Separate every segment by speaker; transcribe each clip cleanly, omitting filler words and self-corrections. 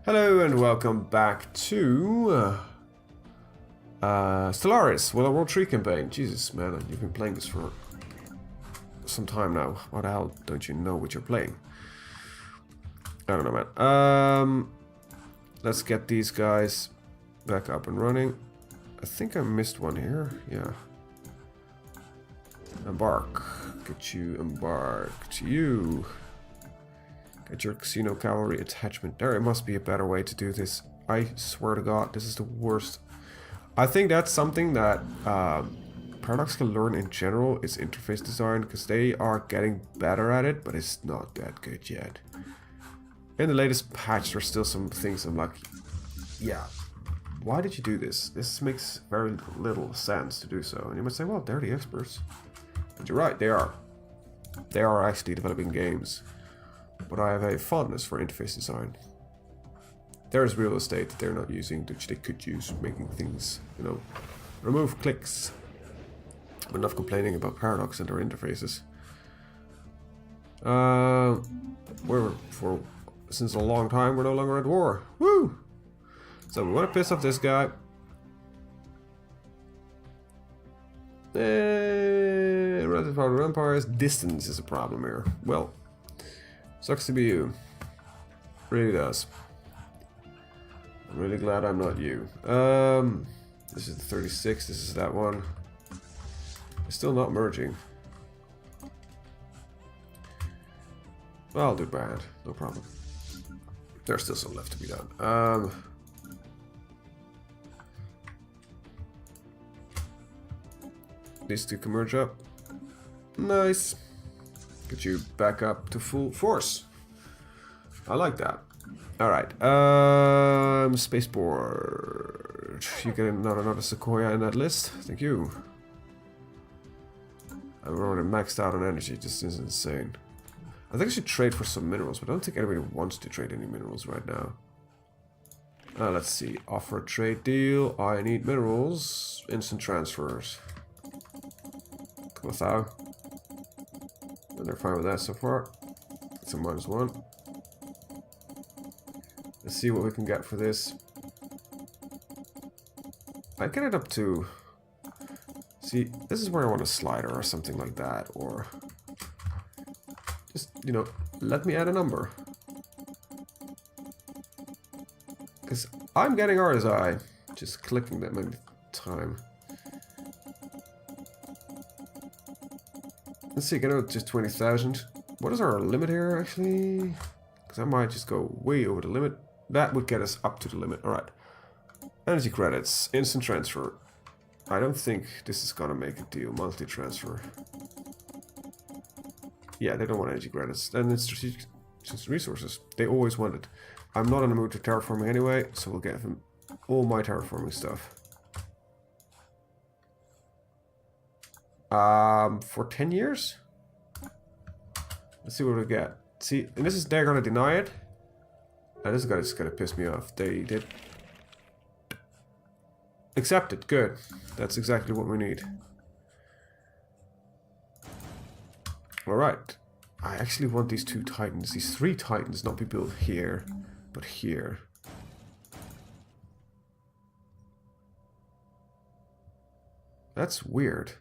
Speaker 1: Hello and welcome back to Stellaris, World 3 campaign. Jesus, man, you've been playing this for some time now. What the hell don't you know what you're playing? I don't know, man. Let's get these guys back up and running. I think I missed one here. Yeah. Embark. Get you embarked. You. Get your casino cavalry attachment. There must be a better way to do this. I swear to God, this is the worst. I think that's something that Paradox can learn in general is interface design, because they are getting better at it, but it's not that good yet. In the latest patch, there's still some things I'm like, yeah, why did you do this? This makes very little sense to do so. And you might say, well, they're the experts. But you're right, they are. They are actually developing games. But I have a fondness for interface design. There's real estate that they're not using, which they could use, making things, you know, remove clicks. I'm enough complaining about Paradox and their interfaces. Since a long time, we're no longer at war. Woo! So we want to piss off this guy. Relative power of empires. Distance is a problem here. Well, sucks to be you. Really does. I'm really glad I'm not you. This is the 36, this is that one. It's still not merging. Well, I'll do bad, no problem. There's still some left to be done. These two can merge up. Nice. Get you back up to full force. I like that. Alright. Spaceport. You get another Sequoia in that list. Thank you. I'm already maxed out on energy. This is insane. I think I should trade for some minerals, but I don't think anybody wants to trade any minerals right now. Let's see. Offer a trade deal. I need minerals. Instant transfers. Come on, and they're fine with that so far. It's a -1. Let's see what we can get for this. I get it up to... See, this is where I want a slider or something like that, or... Just, you know, let me add a number. Because I'm getting RSI. Just clicking that many time. Let's see, get out just 20,000. What is our limit here, actually? Because I might just go way over the limit. That would get us up to the limit. Alright. Energy credits. Instant transfer. I don't think this is gonna make a deal. Monthly transfer. Yeah, they don't want energy credits. Then it's strategic resources. They always want it. I'm not in the mood for terraforming anyway, so we'll get them all my terraforming stuff. For 10 years? Let's see what we get. See, and this is, they're gonna deny it. Now this guy's gonna piss me off. They did accept it. Good. That's exactly what we need. Alright. I actually want these two titans, these 3 titans, not be built here, but here. That's weird.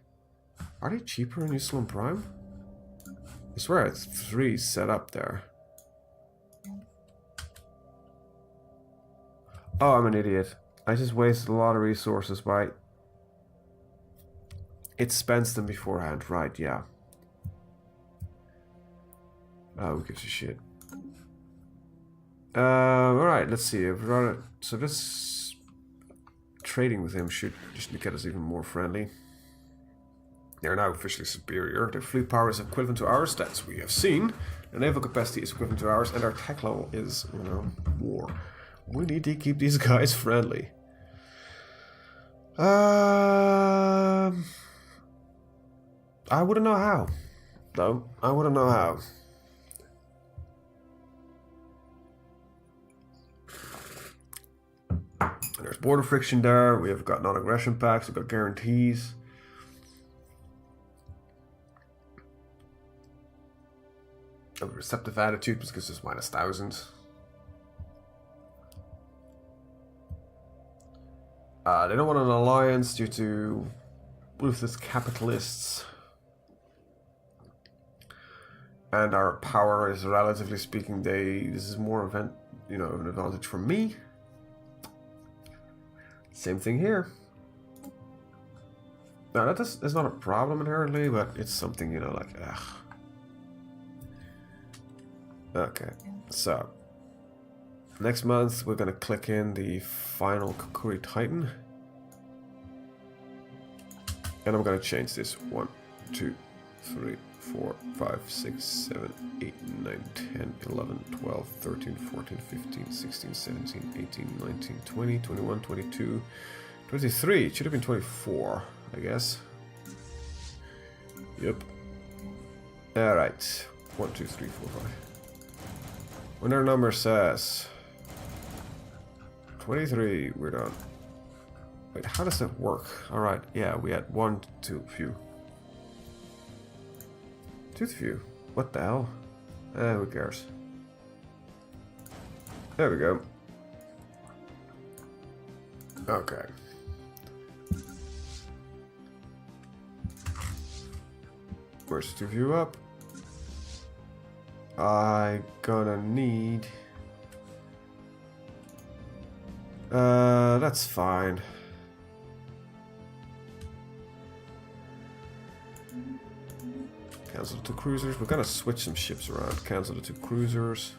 Speaker 1: Are they cheaper in Uslan Prime? I swear it's 3 set up there. Oh, I'm an idiot. I just wasted a lot of resources by... It spends them beforehand, right, yeah. Oh, who gives a shit. Alright, let's see. So this... Trading with him should just get us even more friendly. They are now officially superior. Their fleet power is equivalent to ours, that's we have seen. Their naval capacity is equivalent to ours, and our tech level is, you know, more. We need to keep these guys friendly. I wouldn't know how. No, I wouldn't know how. There's border friction there. We have got non-aggression packs. We've got guarantees. A receptive attitude because it's -1000. They don't want an alliance due to ruthless capitalists. And our power is, relatively speaking, this is more an advantage for me. Same thing here. Now that's not a problem inherently, but it's something, like, ugh. Okay, so next month we're gonna click in the final Kukuri Titan. And I'm gonna change this 1, 2, 3, 4, 5, 6, 7, 8, 9, 10, 11, 12, 13, 14, 15, 16, 17, 18, 19, 20, 21, 22, 23. It should have been 24, I guess. Yep. Alright. 1, 2, 3, 4, 5. When our number says 23, we're done. Wait, how does that work? Alright, yeah, we had 1 too few. Too few. What the hell? Who cares? There we go. Okay. Where's the 2 few up? I gonna need... that's fine. Cancel the 2 cruisers. We're gonna switch some ships around. Cancel the 2 cruisers.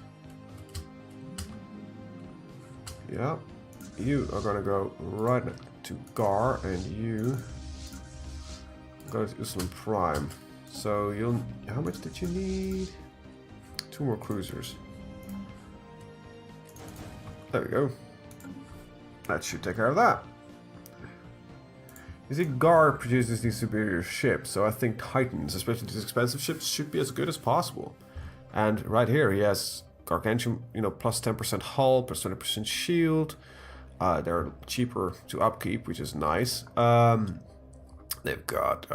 Speaker 1: Yeah. You are gonna go right to Gar, and you go to Uslan Prime. So you'll... How much did you need? 2 more cruisers. There we go. That should take care of that. You see, Gar produces these superior ships, so I think Titans, especially these expensive ships, should be as good as possible. And right here, he has Gargantuan, plus 10% hull, plus 20% shield. They're cheaper to upkeep, which is nice. They've got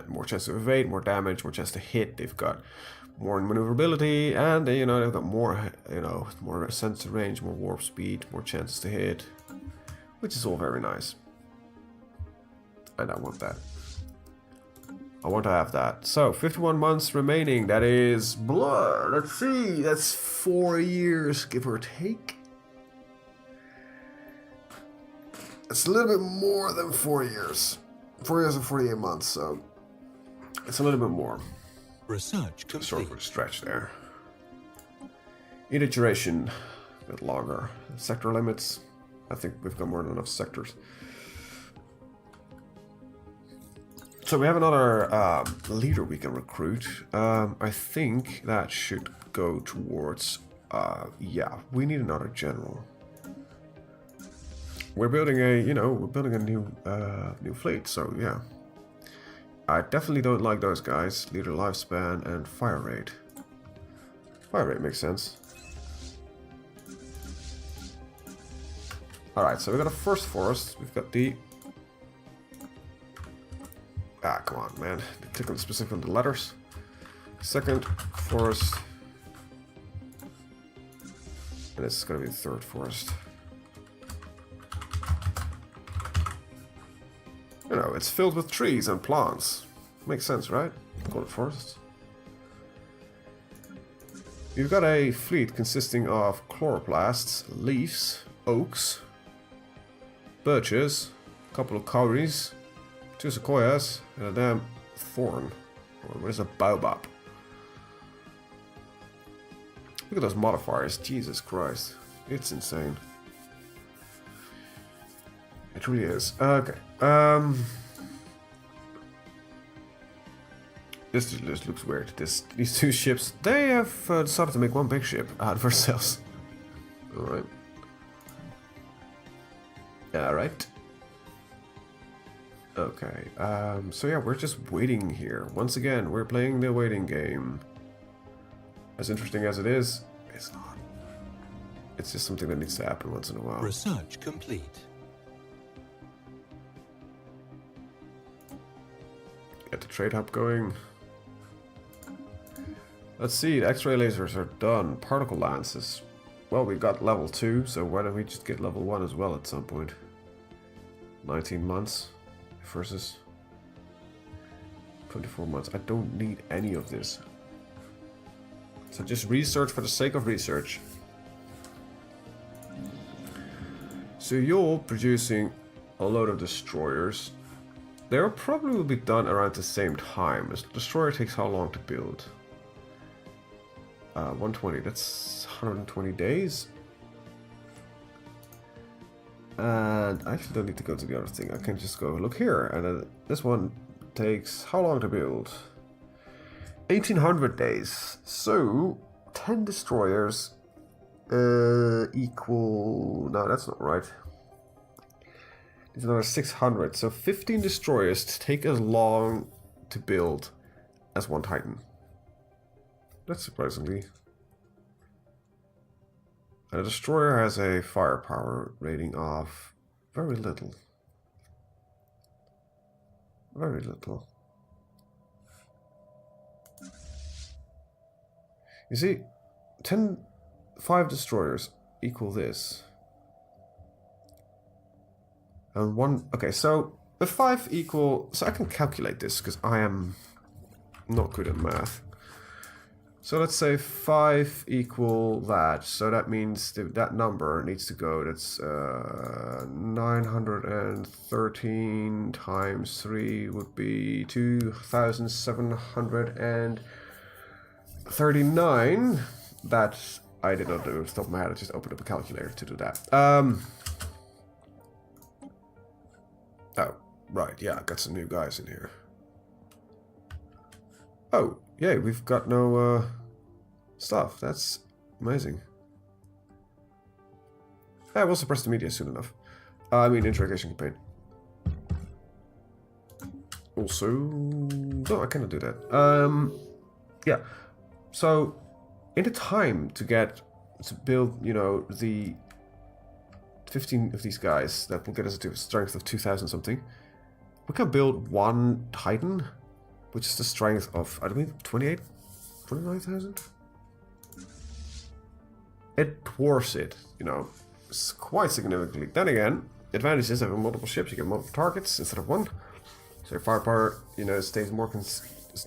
Speaker 1: more chance to evade, more damage, more chance to hit. They've got more maneuverability, and they've got more, more sensor range, more warp speed, more chances to hit, which is all very nice. And I want that. I want to have that. So 51 months remaining. That is blood. Let's see. That's 4 years, give or take. It's a little bit more than 4 years. 4 years and 48 months. So it's a little bit more.
Speaker 2: Research complete.
Speaker 1: Sort of a stretch there. Unit duration, a bit longer. Sector limits, I think we've got more than enough sectors. So we have another leader we can recruit. I think that should go towards, yeah, we need another general. We're building a, new fleet, so yeah. I definitely don't like those guys. Leader lifespan and fire rate. Fire rate makes sense. Alright, so we got a first forest. We've got the... Ah, come on, man. Click on specific on the letters. Second forest. And this is going to be the third forest. It's filled with trees and plants. Makes sense, right? Call it forests. You've got a fleet consisting of chloroplasts, leaves, oaks, birches, a couple of kauris, 2 sequoias, and a damn thorn. Or what is a baobab? Look at those modifiers. Jesus Christ. It's insane. It really is. Okay. This just looks weird. These 2 ships, they have decided to make one big ship out of ourselves. Alright. Alright. Okay. So yeah, we're just waiting here. Once again, we're playing the waiting game. As interesting as it is, it's not. It's just something that needs to happen once in a while.
Speaker 2: Research complete.
Speaker 1: Get the trade hub going. Let's see, the X-ray lasers are done. Particle lances. Well, we got level 2, so why don't we just get level 1 as well at some point? 19 months versus 24 months. I don't need any of this. So just research for the sake of research. So you're producing a load of destroyers. They probably will be done around the same time. A destroyer takes how long to build? 120, that's 120 days. And I actually don't need to go to the other thing. I can just go look here. And this one takes how long to build? 1800 days. So 10 destroyers equal... No, that's not right. It's another 600. So 15 destroyers take as long to build as one Titan. That's surprisingly. And a destroyer has a firepower rating of very little. Very little. You see, 5 destroyers equal this. And 1, okay, so the 5 equal, so I can calculate this because I am not good at math. So let's say 5 equal that, so that means that number needs to go, that's 913 times 3 would be 2,739. That I did not do off the top of my head, I just opened up a calculator to do that. Oh, right, yeah, I got some new guys in here. Oh, yay, we've got no stuff. That's amazing. Yeah, we'll suppress the media soon enough. I mean, interrogation campaign. Also, no, I cannot do that. Yeah, so in the time to build, you know, the 15 of these guys that will get us to a strength of 2,000 something, we can build one Titan, which is the strength of, I don't mean, 29,000? It dwarfs it, you know, quite significantly. Then again, the advantage is having multiple ships, you get multiple targets instead of one. So your firepower, you know, stays more,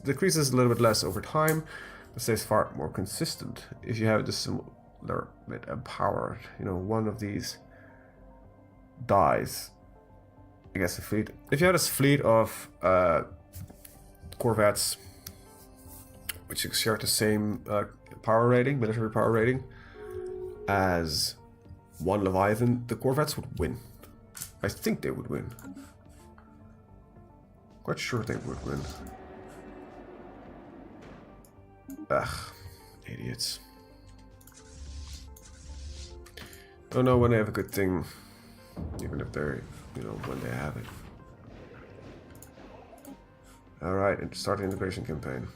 Speaker 1: decreases a little bit less over time, but stays far more consistent if you have the similar bit empowered. You know, one of these dies against the fleet. If you had a fleet of corvettes, which share the same power rating, military power rating, as one Leviathan, the corvettes would win. I think they would win. Quite sure they would win. Ugh, idiots. Don't know when they have a good thing, even if they're, you know, when they have it. Alright, and start the integration campaign.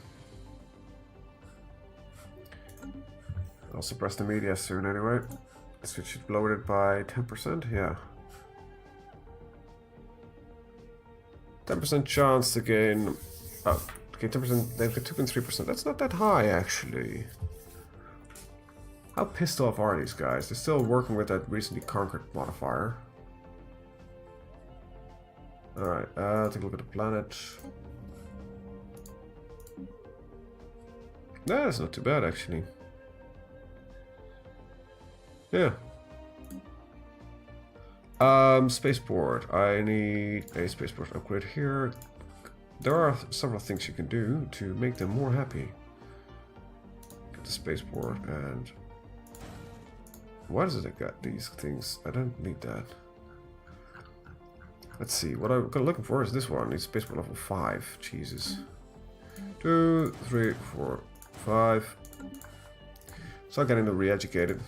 Speaker 1: I'll suppress the media soon anyway. So it should lower it by 10%, yeah. 10% chance to gain... Oh, okay, 10%, they've got 2.3%. That's not that high, actually. How pissed off are these guys? They're still working with that recently conquered modifier. Alright, take a look at the planet. Nah, that's not too bad, actually. Yeah. Spaceport. I need a spaceport upgrade here. There are several things you can do to make them more happy. Get the spaceport and... Why does it got these things? I don't need that. Let's see, what I'm looking for is this one. It's spaceport level 5. Jesus. 2, 3, 4, 5. Start getting them re-educated.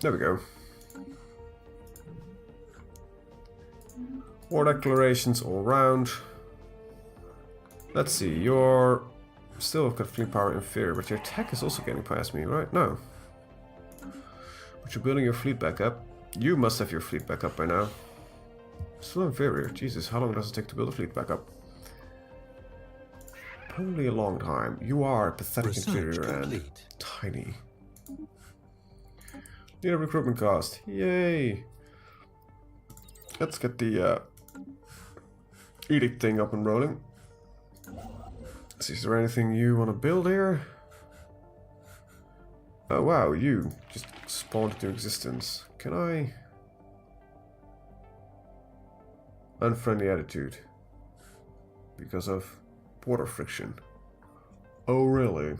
Speaker 1: There we go. War declarations all round. Let's see, you're still got fleet power inferior, but your tech is also getting past me, right? No. But you're building your fleet back up. You must have your fleet back up by now. Still inferior. Jesus, how long does it take to build a fleet back up? Probably a long time. You are pathetic, inferior, and tiny. Need a recruitment cost. Yay! Let's get the edict thing up and rolling. Let's see, is there anything you want to build here? Oh wow, you just spawned into existence. Can I... Unfriendly attitude. Because of border friction. Oh really?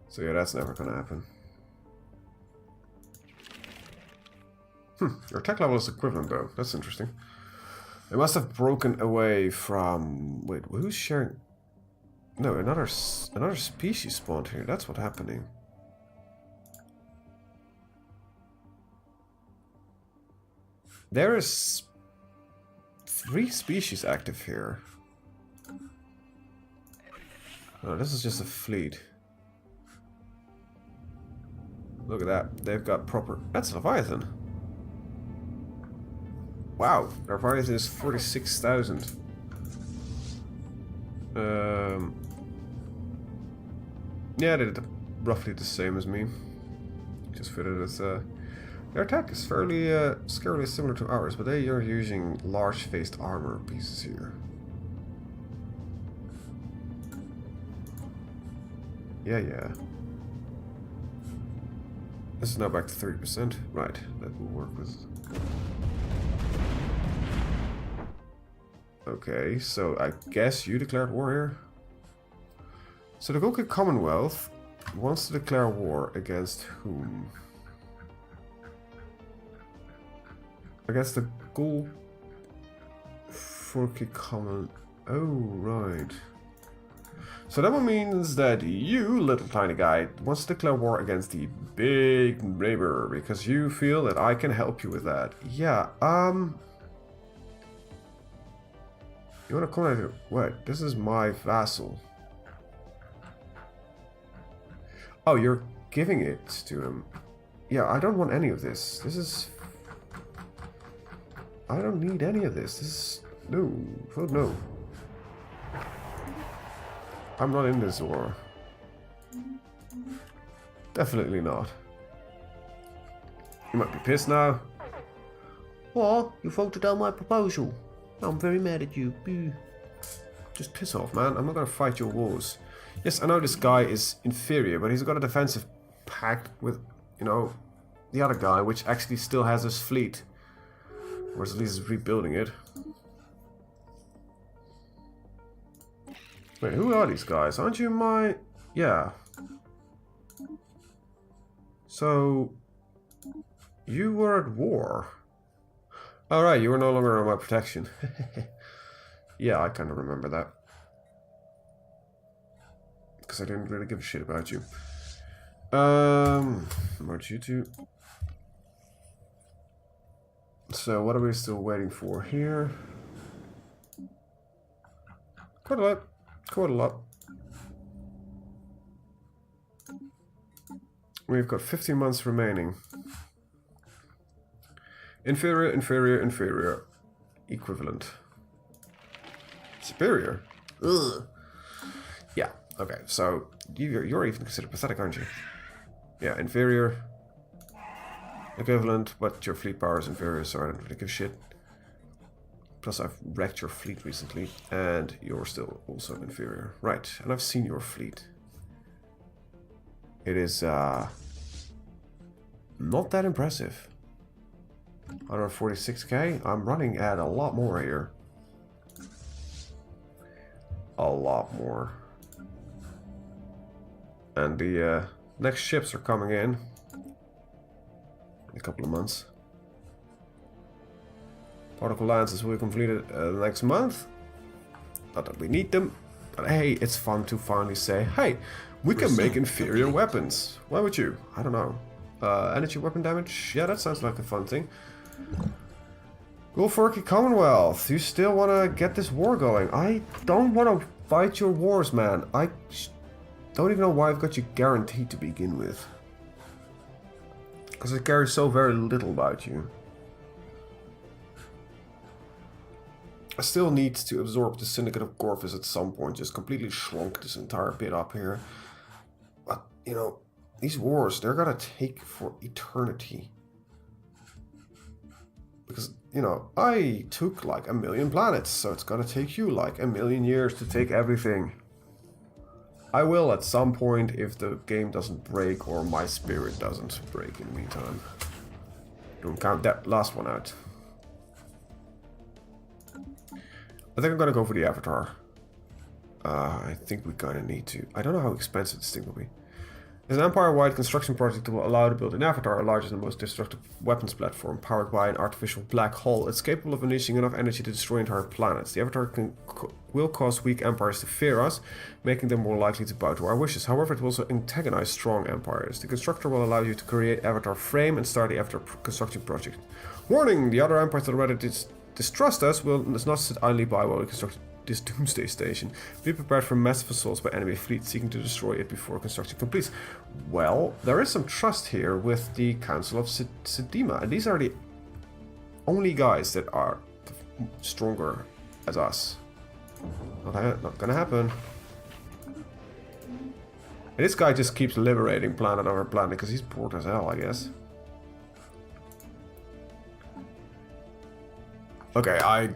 Speaker 1: So yeah, that's never gonna happen. Your tech level is equivalent though. That's interesting. They must have broken away from... Wait, who's sharing... No, another species spawned here. That's what's happening. There is 3 species active here. Oh, this is just a fleet. Look at that. They've got proper... That's Leviathan. Wow, their Leviathan is 46,000. Yeah, they did roughly the same as me. Just fitted as their attack is fairly scarily similar to ours, but they are using large-faced armor pieces here. Yeah. This is now back to 30%. Right, that will work with... Okay, so I guess you declared war here? So the Goku Commonwealth wants to declare war against whom? Against the Gulforky Common... Oh, right. So that one means that you, little tiny guy, wants to declare war against the big neighbor because you feel that I can help you with that. Yeah, you wanna come at it? What? This is my vassal. Oh, you're giving it to him. Yeah, I don't want any of this. This is... I don't need any of this. This is... No. Vote no. I'm not in this war. Definitely not. You might be pissed now.
Speaker 3: What? You voted down my proposal. I'm very mad at you. Boo.
Speaker 1: Just piss off, man. I'm not gonna fight your wars. Yes, I know this guy is inferior, but he's got a defensive pact with, you know, the other guy, which actually still has his fleet. Or at least is rebuilding it. Wait, who are these guys? Aren't you my... Yeah. So... You were at war. Alright, you were no longer on my protection. Yeah, I kind of remember that. Because I didn't really give a shit about you. Merge you two. So, what are we still waiting for here? Quite a lot. Quite a lot. We've got 15 months remaining. Inferior, inferior, inferior. Equivalent. Superior? Ugh. Yeah, okay, so you're even considered pathetic, aren't you? Yeah, inferior. Equivalent, but your fleet power is inferior, so I don't really give a shit. Plus I've wrecked your fleet recently, and you're still also inferior. Right, and I've seen your fleet. It is, not that impressive. 146k? I'm running at a lot more here. A lot more. And the next ships are coming in a couple of months. Particle lances will be completed next month. Not that we need them, but hey, it's fun to finally say, hey, we can make inferior weapons. Why would you? I don't know. Energy weapon damage? Yeah, that sounds like a fun thing. Gulforky Commonwealth, you still want to get this war going? I don't want to fight your wars, man. I don't even know why I've got you guaranteed to begin with. Because I care so very little about you. I still need to absorb the Syndicate of Corvus at some point. Just completely shrunk this entire bit up here. But, you know, these wars, they're gonna take for eternity. Because, you know, I took like 1,000,000 planets, so it's gonna take you like 1,000,000 years to take everything. I will at some point if the game doesn't break or my spirit doesn't break in the meantime. Don't count that last one out. I think I'm gonna go for the Avatar. I think we kinda need to. I don't know how expensive this thing will be. There's an Empire-wide construction project that will allow to build an Avatar, larger than the most destructive weapons platform, powered by an artificial black hole. It's capable of unleashing enough energy to destroy entire planets. The Avatar will cause weak empires to fear us, making them more likely to bow to our wishes. However, it will also antagonize strong empires. The constructor will allow you to create Avatar frame and start the Avatar construction project. Warning! The other empires that already distrust us will not sit idly by while we construct this doomsday station. Be prepared for massive assaults by enemy fleets seeking to destroy it before construction completes. Well, there is some trust here with the Council of Sedima, and these are the only guys that are stronger as us. Not gonna happen. And this guy just keeps liberating planet over planet because he's bored as hell, I guess. Okay, I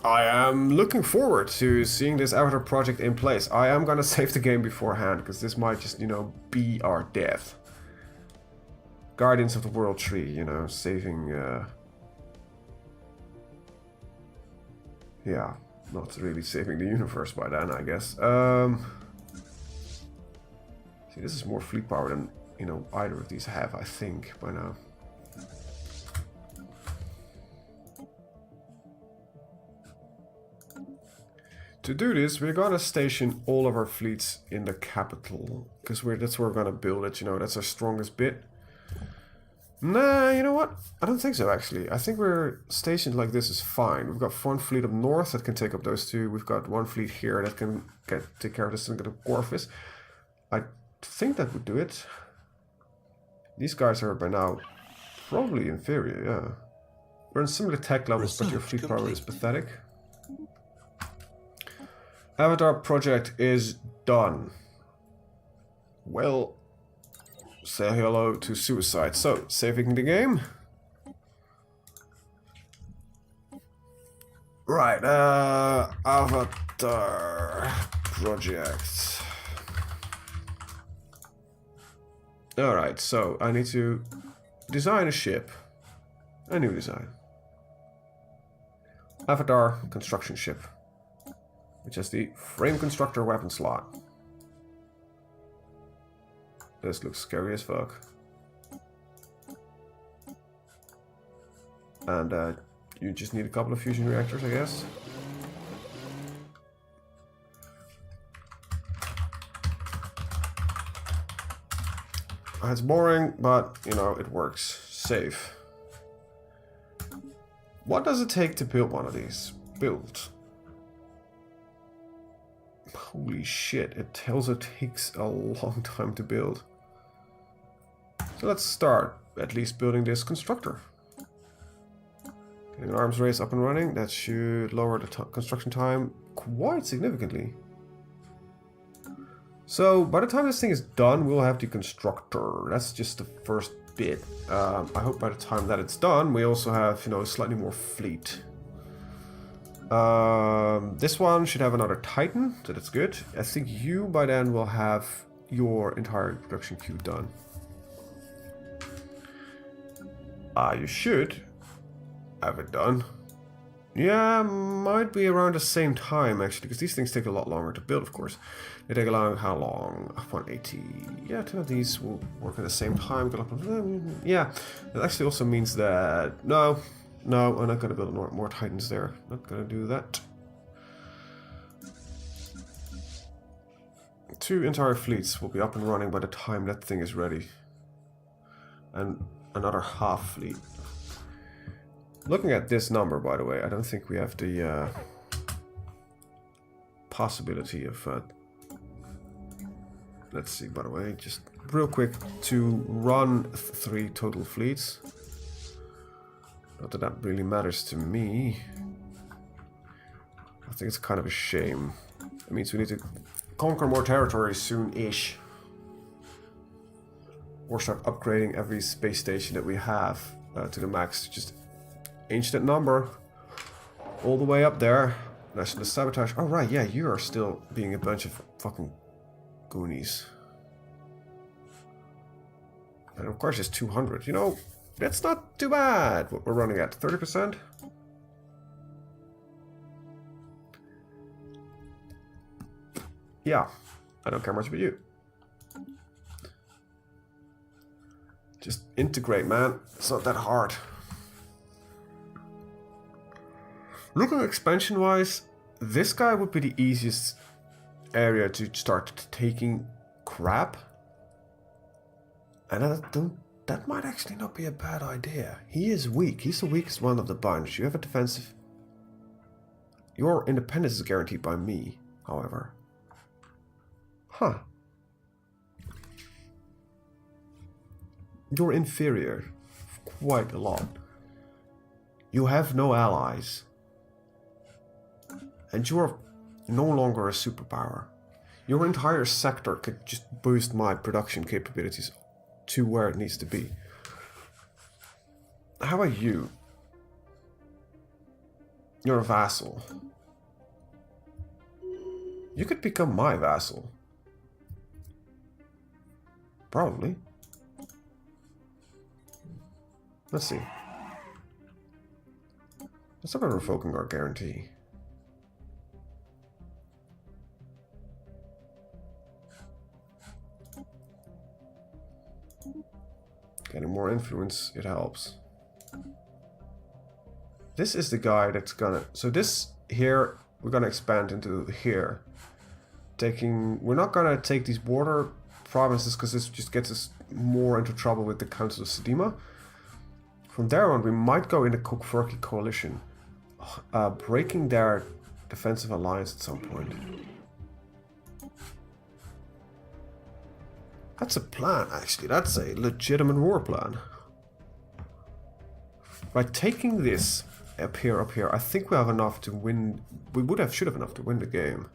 Speaker 1: am looking forward to seeing this Avatar project in place. I am gonna save the game beforehand, because this might just, you know, be our death. Guardians of the World Tree, you know, saving, yeah, not really saving the universe by then, I guess. See, this is more fleet power than, you know, either of these have, I think, by now. To do this, we're gonna station all of our fleets in the capital, because that's where we're gonna build it, you know, that's our strongest bit. Nah, you know what? I don't think so, actually. I think we're stationed like this is fine. We've got one fleet up north that can take up those two. We've got one fleet here that can take care of this thing at Corvus. I think that would do it. These guys are by now probably inferior, yeah. We're in similar tech levels, but your fleet power is pathetic. Avatar project is done. Well, say hello to suicide. So, saving the game. Right, Avatar project. Alright, so I need to design a ship. A new design. Avatar construction ship, which has the frame constructor weapon slot. This looks scary as fuck. And you just need a couple of fusion reactors, I guess. It's boring, but, you know, it works. Save. What does it take to build one of these? Build. Holy shit, it also takes a long time to build. So let's start at least building this constructor. Getting an arms race up and running, that should lower the construction time quite significantly. So by the time this thing is done, we'll have the constructor. That's just the first bit. I hope by the time that it's done, we also have, you know, slightly more fleet. This one should have another Titan, so that's good. I think you by then will have your entire production queue done. You should have it done. Yeah, might be around the same time actually, because these things take a lot longer to build, of course. They take a long, how long? 180. Yeah, 2 of these will work at the same time. Yeah, that actually also means that no, I'm not going to build more Titans there. Not going to do that. 2 entire fleets will be up and running by the time that thing is ready. And another half fleet. Looking at this number, by the way, I don't think we have the possibility of... let's see, by the way, just real quick, to run 3 total fleets. Not that that really matters to me. I think it's kind of a shame. It means we need to conquer more territory soon-ish. Or start upgrading every space station that we have to the max. Just ancient number. All the way up there. National sabotage. Oh right, yeah, you are still being a bunch of fucking goonies. And of course it's 200. You know, that's not too bad what we're running at. 30%? Yeah, I don't care much about you. Just integrate, man. It's not that hard. Looking expansion-wise, this guy would be the easiest area to start taking crap. And that might actually not be a bad idea. He is weak. He's the weakest one of the bunch. You have a defensive... Your independence is guaranteed by me, however. Huh. You're inferior. Quite a lot. You have no allies. And you're no longer a superpower. Your entire sector could just boost my production capabilities to where it needs to be. How about you? You're a vassal. You could become my vassal. Probably. Let's see. Let's talk about revoking our guarantee. Getting more influence, it helps. This is the guy that's gonna... So this here, we're gonna expand into here. We're not gonna take these border provinces because this just gets us more into trouble with the Council of Sedima. From there on, we might go into Kokverki coalition, breaking their defensive alliance at some point. That's a plan, actually. That's a legitimate war plan. By taking this up here, I think we have enough to win. We should have enough to win the game.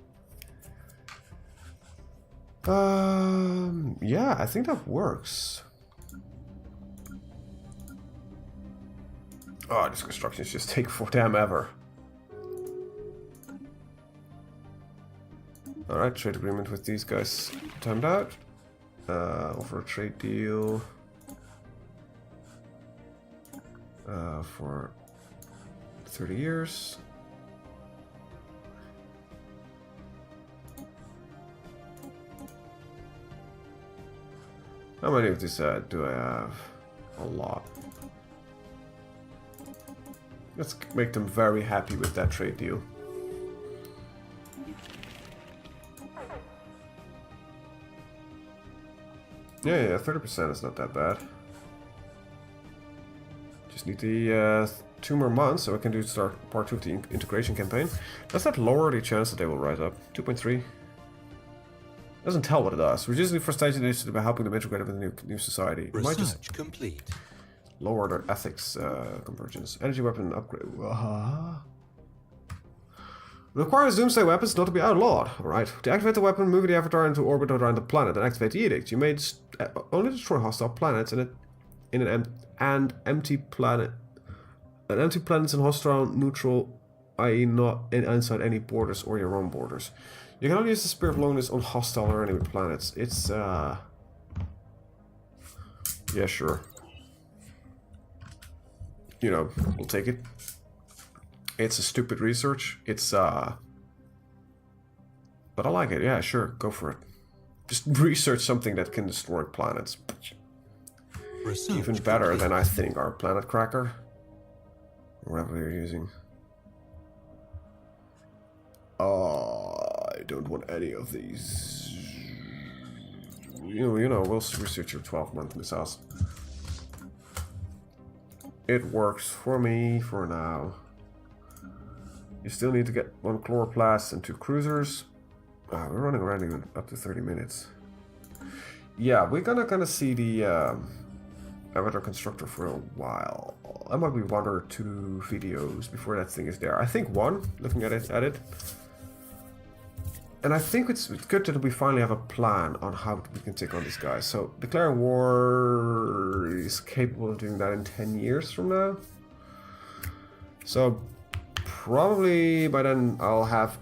Speaker 1: Yeah, I think that works. Oh, these constructions just take for damn ever. Alright, trade agreement with these guys timed out. Offer a trade deal for 30 years. How many of these do I have? A lot. Let's make them very happy with that trade deal. Yeah, 30% is not that bad. Just need the 2 more months so I can start part 2 of the integration campaign. Does that lower the chance that they will rise up? 2.3. Doesn't tell what it does. Reducing the frustration initiative by helping them integrate with the new society. It might just
Speaker 2: complete.
Speaker 1: Lower their ethics convergence. Energy weapon upgrade. Requires doomsday weapons not to be outlawed. Alright. To activate the weapon, move the avatar into orbit around the planet and activate the edict. You may only destroy hostile planets in an empty planet. An empty planet's in hostile neutral, i.e. not inside any borders or your own borders. You can only use the Spear of Loneliness on hostile or enemy planets. It's yeah, sure. You know, we'll take it. It's a stupid research. It's but I like it. Yeah, sure, go for it. Just research something that can destroy planets. Research even better than I think our planet cracker. Or whatever you're using. I don't want any of these. You know, we'll research your 12-month missiles. It works for me for now. You still need to get 1 chloroplast and 2 cruisers. We're running around up to 30 minutes. Yeah, we're gonna see the Avatar Constructor for a while. That might be 1 or 2 videos before that thing is there. I think 1, looking at it. And I think it's good that we finally have a plan on how we can take on these guys. So, declaring war is capable of doing that in 10 years from now. So, probably by then I'll have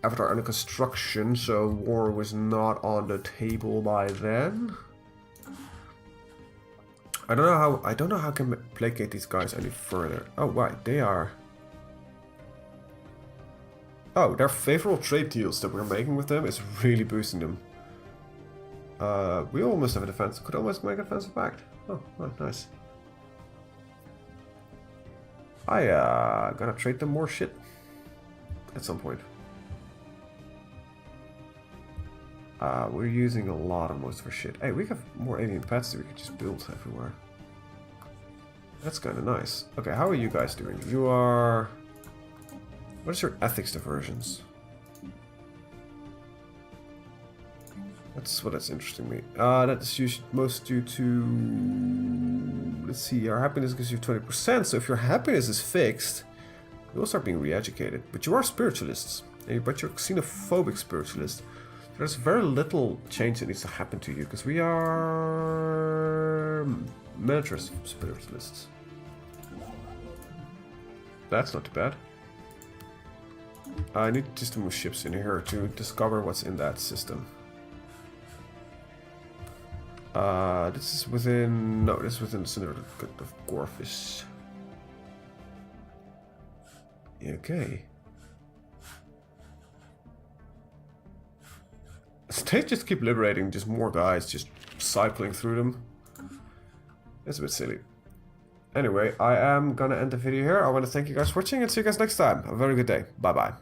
Speaker 1: Avatar under construction, so war was not on the table by then. I don't know how I can placate these guys any further. Oh, right, they are... Oh, their favorable trade deals that we're making with them is really boosting them. We almost have a defense. Could almost make a defensive pact. Oh, nice. I gotta trade them more shit at some point. We're using a lot of most of our shit. Hey, we have more alien pets that we could just build everywhere. That's kind of nice. Okay, how are you guys doing? You are... What is your ethics diversions? That's interesting to me. That is most due to... Let's see, our happiness gives you 20%, so if your happiness is fixed, you will start being re-educated. But you are spiritualists, but you're xenophobic spiritualists. There's very little change that needs to happen to you, because we are... miniaturist spiritualists. That's not too bad. I need just to move ships in here to discover what's in that system. This is within... No, this is within the center of Gorfish. Okay. They just keep liberating just more guys, just cycling through them. It's a bit silly. Anyway, I am gonna end the video here. I want to thank you guys for watching and see you guys next time. Have a very good day. Bye bye.